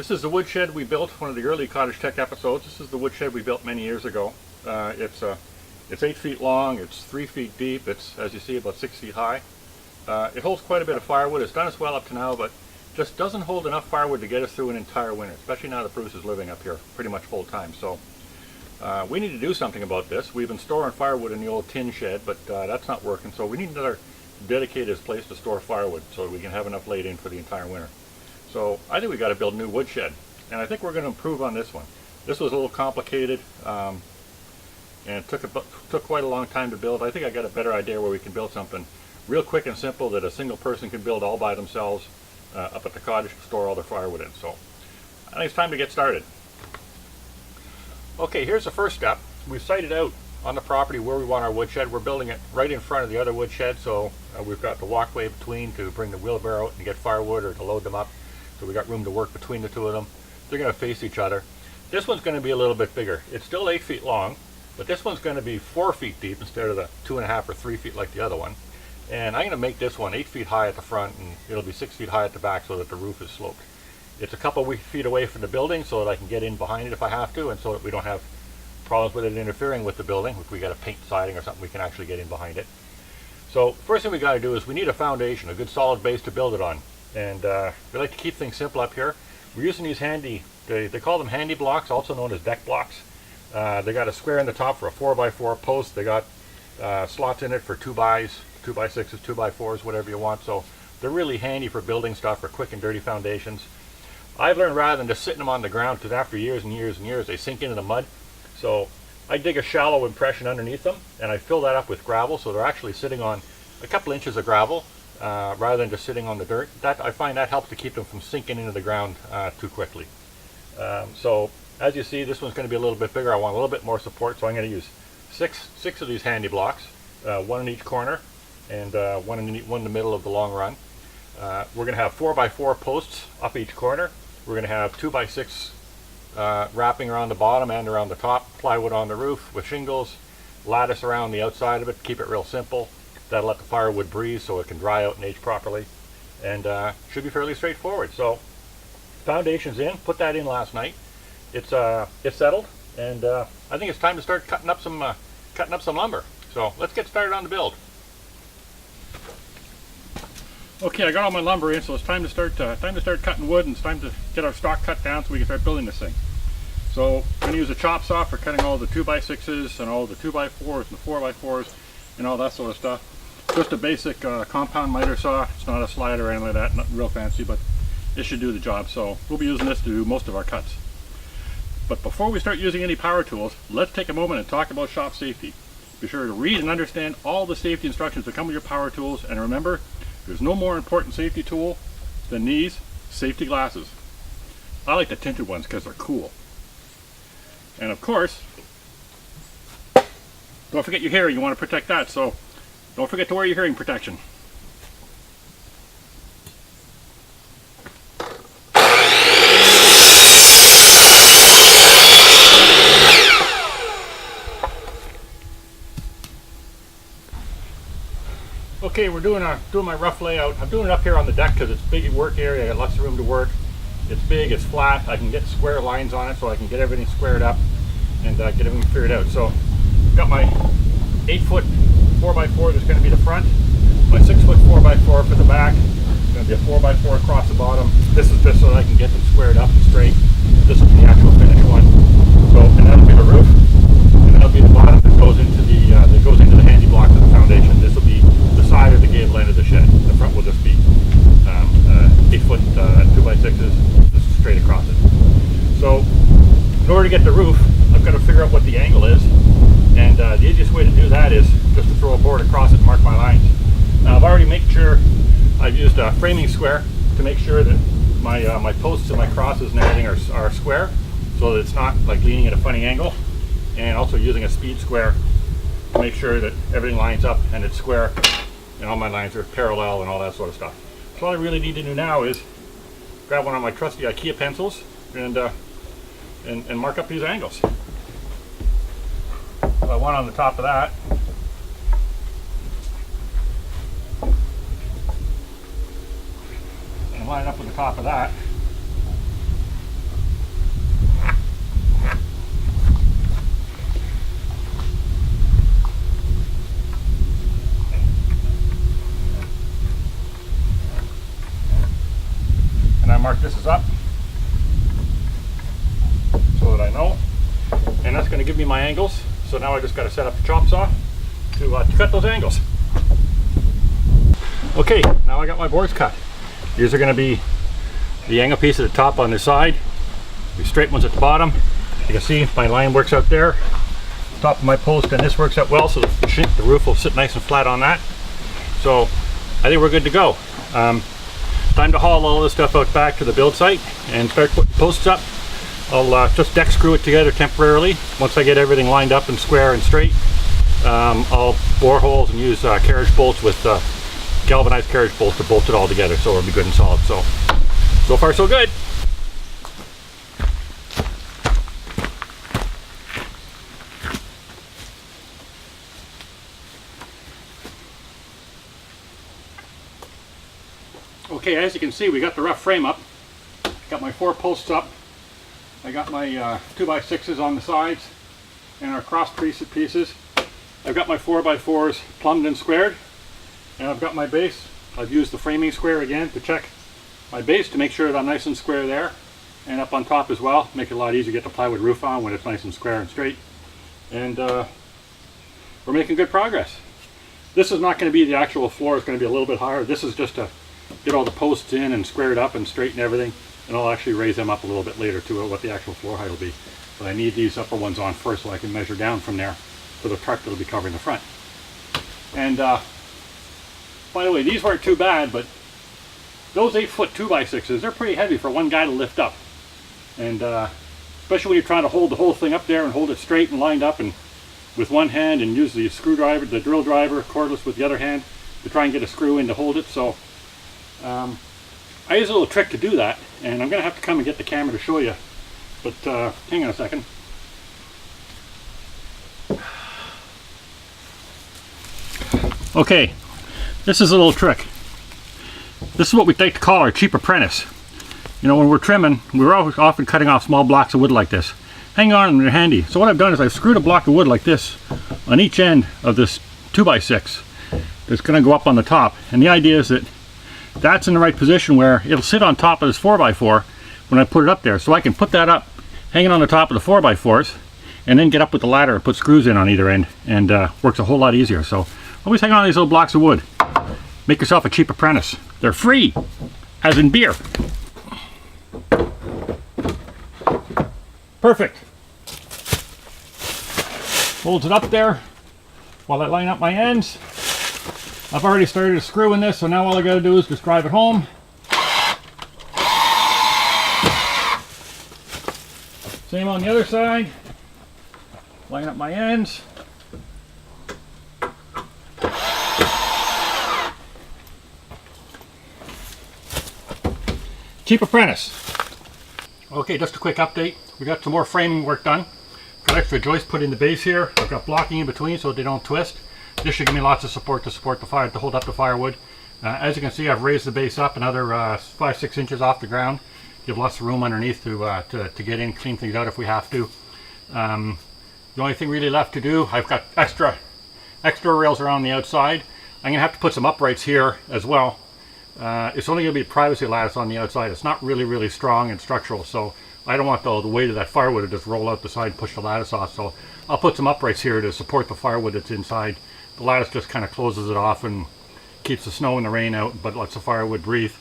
This is the woodshed we built, one of the early Cottage-Tek episodes. This is the woodshed we built many years ago. It's 8 feet long, it's 3 feet deep, it's, as you see, about 6 feet high. It holds quite a bit of firewood. It's done us well up to now, but just doesn't hold enough firewood to get us through an entire winter, especially now that Bruce is living up here pretty much full time. So we need to do something about this. We've been storing firewood in the old tin shed, but that's not working, so we need another dedicated place to store firewood so we can have enough laid in for the entire winter. So I think we got to build a new woodshed, and I think we're going to improve on this one. This was a little complicated, and it took quite a long time to build. I think I got a better idea where we can build something real quick and simple that a single person can build all by themselves up at the cottage to store all their firewood in. So I think it's time to get started. Okay, here's the first step. We've sited out on the property where we want our woodshed. We're building it right in front of the other woodshed, so we've got the walkway between to bring the wheelbarrow out and get firewood or to load them up. So we got room to work between the two of them. They're going to face each other. This one's going to be a little bit bigger. It's still 8 feet long, but this one's going to be 4 feet deep instead of the 2.5 or 3 feet like the other one. And I'm going to make this one 8 feet high at the front, and it'll be 6 feet high at the back so that the roof is sloped. It's a couple feet away from the building so that I can get in behind it if I have to, and so that we don't have problems with it interfering with the building. If we got to paint siding or something, we can actually get in behind it. So first thing we got to do is we need a foundation, a good solid base to build it on. And we like to keep things simple up here. We're using these handy, they call them handy blocks, also known as deck blocks. They got a square in the top for a 4x4 post. They got slots in it for 2x, 2x6s, 2x4s, whatever you want. So they're really handy for building stuff, for quick and dirty foundations. I've learned rather than just sitting them on the ground, because after years and years and years they sink into the mud. So I dig a shallow impression underneath them and I fill that up with gravel, so they're actually sitting on a couple inches of gravel rather than just sitting on the dirt. I find that helps to keep them from sinking into the ground too quickly. So as you see, this one's going to be a little bit bigger. I want a little bit more support, so I'm going to use six of these handy blocks, one in each corner and one in the middle of the long run. We're going to have 4x4 posts up each corner. We're going to have 2x6 wrapping around the bottom and around the top, plywood on the roof with shingles, lattice around the outside of it, keep it real simple. That'll let the firewood breathe so it can dry out and age properly, and should be fairly straightforward. So foundation's in, put that in last night. It's settled, and I think it's time to start cutting up some lumber. So let's get started on the build. Okay, I got all my lumber in, so it's time to start cutting wood, and it's time to get our stock cut down so we can start building this thing. So I'm going to use a chop saw for cutting all the 2x6s and all the 2x4s and the 4x4s and all that sort of stuff. Just a basic compound miter saw. It's not a slider or anything like that, not real fancy, but it should do the job. So we'll be using this to do most of our cuts. But before we start using any power tools, let's take a moment and talk about shop safety. Be sure to read and understand all the safety instructions that come with your power tools, and remember, there's no more important safety tool than these safety glasses. I like the tinted ones because they're cool. And of course, don't forget your hearing. You want to protect that, so don't forget to wear your hearing protection. Okay, we're doing my rough layout. I'm doing it up here on the deck because it's a big work area. I got lots of room to work. It's big, it's flat. I can get square lines on it, so I can get everything squared up and get everything figured out. So got my 8-foot 4x4 that's going to be the front, my 6-foot 4x4 for the back. It's going to be a 4x4 across the bottom. This is just so that I can get them squared up and straight. This is the actual finished one. So, and that'll be the roof, and that'll be the bottom that goes into the handy block of the foundation. This will be the side or the gable end of the shed. The front will just be 8-foot 2x6s just straight across it. So in order to get the roof, I've got to figure out what the angle is, and the easiest way to do that is just to throw a board across it and mark my lines. Now I've already made sure I've used a framing square to make sure that my posts and my crosses and everything are square, so that it's not like leaning at a funny angle, and also using a speed square to make sure that everything lines up and it's square and all my lines are parallel and all that sort of stuff. So all I really need to do now is grab one of my trusty IKEA pencils and mark up these angles. So I want on the top of that. And line up with the top of that. so that I know. And that's going to give me my angles. So now I just got to set up the chop saw to cut those angles. Okay, now I got my boards cut. These are going to be the angle piece at the top on the side, the straight ones at the bottom. You can see my line works out there, top of my post, and this works out well, so the roof will sit nice and flat on that. So I think we're good to go. Time to haul all this stuff out back to the build site and start putting posts up. I'll just deck screw it together temporarily. Once I get everything lined up and square and straight, I'll bore holes and use carriage bolts with galvanized carriage bolts to bolt it all together, so it'll be good and solid. So far so good. Okay, as you can see, we got the rough frame up. Got my 4 posts up. I got my 2x6s on the sides and our cross pieces. I've got my 4x4s plumbed and squared, and I've got my base. I've used the framing square again to check my base to make sure that I'm nice and square there, and up on top as well. Make it a lot easier to get the plywood roof on when it's nice and square and straight. And we're making good progress. This is not going to be the actual floor. It's going to be a little bit higher. This is just to get all the posts in and square it up and straighten everything, and I'll actually raise them up a little bit later to what the actual floor height will be. But I need these upper ones on first so I can measure down from there for the truck that will be covering the front. And by the way, these weren't too bad, but those 8-foot 2x6s, they're pretty heavy for one guy to lift up. And especially when you're trying to hold the whole thing up there and hold it straight and lined up and with one hand, and use the screwdriver, the drill driver, cordless with the other hand to try and get a screw in to hold it. So I use a little trick to do that, and I'm going to have to come and get the camera to show you. But hang on a second. Okay, this is a little trick. This is what we like to call our cheap apprentice. You know, when we're trimming, we're often cutting off small blocks of wood like this. Hang on, and they're handy. So what I've done is I've screwed a block of wood like this on each end of this 2x6 that's going to go up on the top. And the idea is that that's in the right position where it'll sit on top of this 4x4 when I put it up there. So I can put that up, hanging on the top of the 4x4s, and then get up with the ladder and put screws in on either end, and works a whole lot easier. So always hang on to these little blocks of wood. Make yourself a cheap apprentice. They're free, as in beer. Perfect. Holds it up there while I line up my ends. I've already started screwing this, so now all I got to do is just drive it home. Same on the other side. Line up my ends. Cheap apprentice. Okay, just a quick update. We got some more framing work done. Got extra joists put in the base here. I've got blocking in between so they don't twist. This should give me lots of support to support the fire, to hold up the firewood. As you can see, I've raised the base up another 5-6 inches off the ground. Give lots of room underneath to get in, clean things out if we have to. The only thing really left to do, I've got extra rails around the outside. I'm gonna have to put some uprights here as well. It's only gonna be privacy lattice on the outside. It's not really strong and structural, so I don't want the weight of that firewood to just roll out the side and push the lattice off. So I'll put some uprights here to support the firewood that's inside. The lattice just kind of closes it off and keeps the snow and the rain out, but lets the firewood breathe.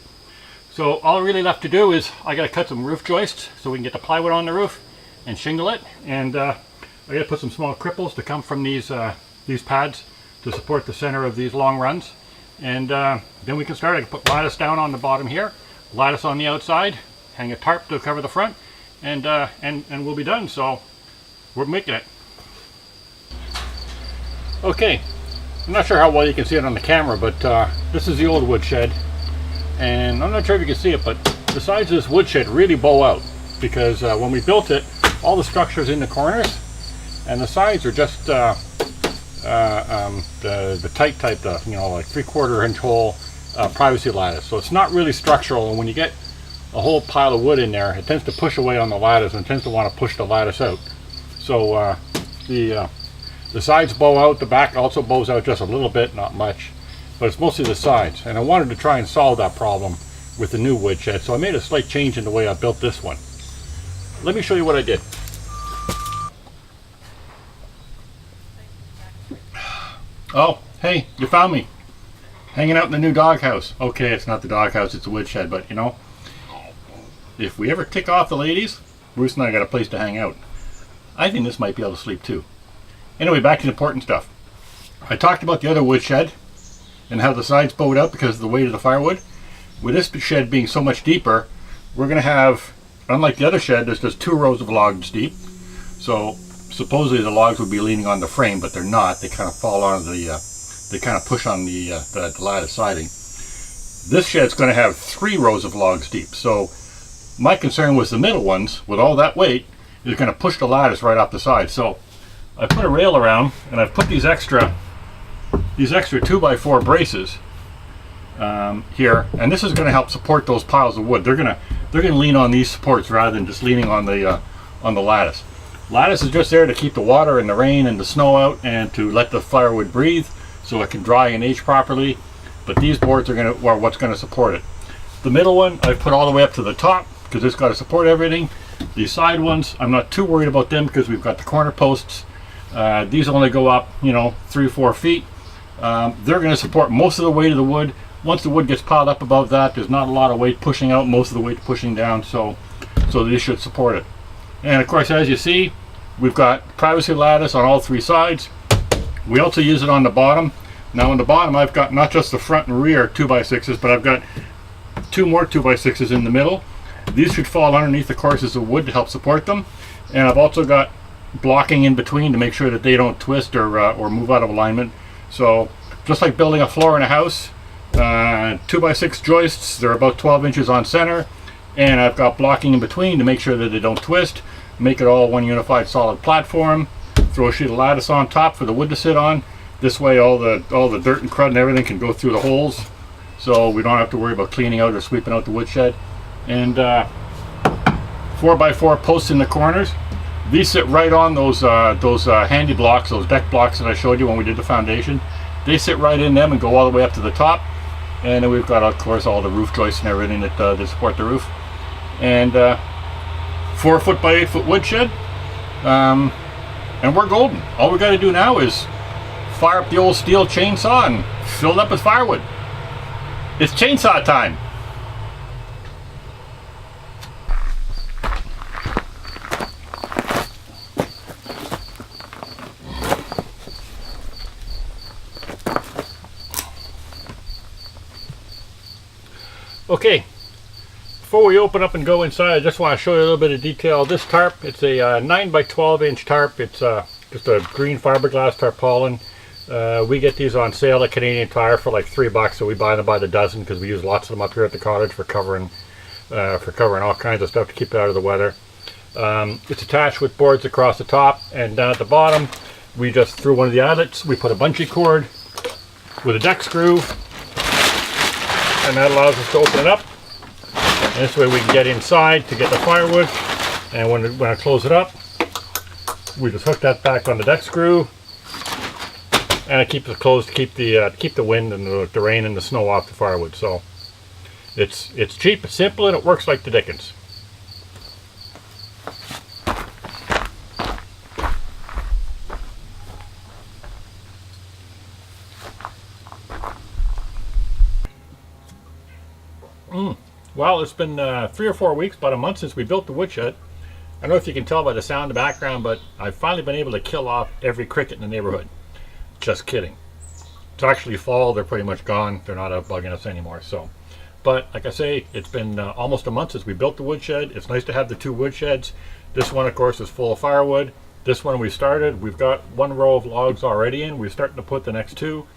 So all really left to do is I got to cut some roof joists so we can get the plywood on the roof and shingle it. And I got to put some small cripples to come from these pads to support the center of these long runs. And then we can start. I can put lattice down on the bottom here, lattice on the outside, hang a tarp to cover the front, and we'll be done. So we're making it. Okay. I'm not sure how well you can see it on the camera, but this is the old woodshed, and I'm not sure if you can see it, but the sides of this woodshed really bow out because when we built it, all the structure's in the corners, and the sides are just the tight type, you know, like 3/4 inch hole privacy lattice. So it's not really structural, and when you get a whole pile of wood in there, it tends to push away on the lattice and tends to want to push the lattice out. So the sides bow out, the back also bows out just a little bit, not much, but it's mostly the sides. And I wanted to try and solve that problem with the new woodshed, so I made a slight change in the way I built this one. Let me show you what I did. Oh, hey, you found me. Hanging out in the new doghouse. Okay, it's not the doghouse, it's the woodshed, but you know, if we ever tick off the ladies, Bruce and I got a place to hang out. I think this might be able to sleep too. Anyway, back to the important stuff. I talked about the other woodshed and how the sides bowed out because of the weight of the firewood. With this shed being so much deeper, we're going to have, unlike the other shed, there's just 2 rows of logs deep. So supposedly the logs would be leaning on the frame, but they're not. They kind of fall on they kind of push on the lattice siding. This shed's going to have 3 rows of logs deep. So my concern was the middle ones, with all that weight, is going to push the lattice right off the side. So I put a rail around, and I've put these extra 2x4 braces here, and this is going to help support those piles of wood. They're going to lean on these supports rather than just leaning on the lattice. Lattice is just there to keep the water and the rain and the snow out, and to let the firewood breathe so it can dry and age properly. But these boards are what's going to support it. The middle one I've put all the way up to the top because it's got to support everything. These side ones, I'm not too worried about them because we've got the corner posts. These only go up, 3-4 feet. They're going to support most of the weight of the wood. Once the wood gets piled up above that, there's not a lot of weight pushing out, most of the weight pushing down, so these should support it. And of course, as you see, we've got privacy lattice on all 3 sides. We also use it on the bottom. Now on the bottom, I've got not just the front and rear 2x6s, but I've got 2 more 2x6s in the middle. These should fall underneath the courses of wood to help support them. And I've also got blocking in between to make sure that they don't twist or move out of alignment. So just like building a floor in a house, 2x6 joists, they're about 12 inches on center, and I've got blocking in between to make sure that they don't twist, make it all one unified solid platform. Throw a sheet of lattice on top for the wood to sit on. This way all the dirt and crud and everything can go through the holes, so we don't have to worry about cleaning out or sweeping out the woodshed. And 4x4 posts in the corners. These sit right on those handy blocks, those deck blocks that I showed you when we did the foundation. They sit right in them and go all the way up to the top. And then we've got, of course, all the roof joists and everything that support the roof. And 4 foot by 8 foot woodshed. And we're golden. All we got to do now is fire up the old steel chainsaw and fill it up with firewood. It's chainsaw time. Okay, before we open up and go inside, I just want to show you a little bit of detail. This tarp, it's a 9 by 12 inch tarp. It's just a green fiberglass tarpaulin. We get these on sale at Canadian Tire for like $3, so we buy them by the dozen because we use lots of them up here at the cottage for covering all kinds of stuff to keep it out of the weather. It's attached with boards across the top, and down at the bottom, we just, through one of the eyelets, we put a bungee cord with a deck screw, and that allows us to open it up. And this way we can get inside to get the firewood, and when I close it up, we just hook that back on the deck screw, and it keeps it closed to keep the wind and the rain and the snow off the firewood. So it's cheap, it's simple, and it works like the dickens. Well, it's been 3 or 4 weeks, about a month since we built the woodshed. I don't know if you can tell by the sound in the background, but I've finally been able to kill off every cricket in the neighborhood. Just kidding. It's actually fall, they're pretty much gone. They're not out bugging us anymore. So, but like I say, it's been almost a month since we built the woodshed. It's nice to have the 2 woodsheds. This one, of course, is full of firewood. This one we started, we've got 1 row of logs already in. We're starting to put the next 2.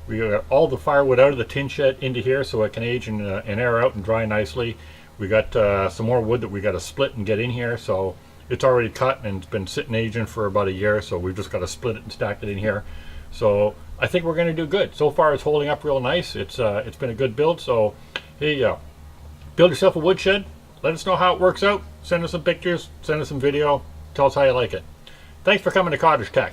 We got all the firewood out of the tin shed into here so it can age and air out and dry nicely. We got some more wood that we got to split and get in here, so it's already cut and it's been sitting aging for about a year, so we've just got to split it and stack it in here. So I think we're going to do good. So far it's holding up real nice. It's been a good build, so here you go. Build yourself a woodshed. Let us know how it works out. Send us some pictures, send us some video, tell us how you like it. Thanks for coming to Cottage Tech.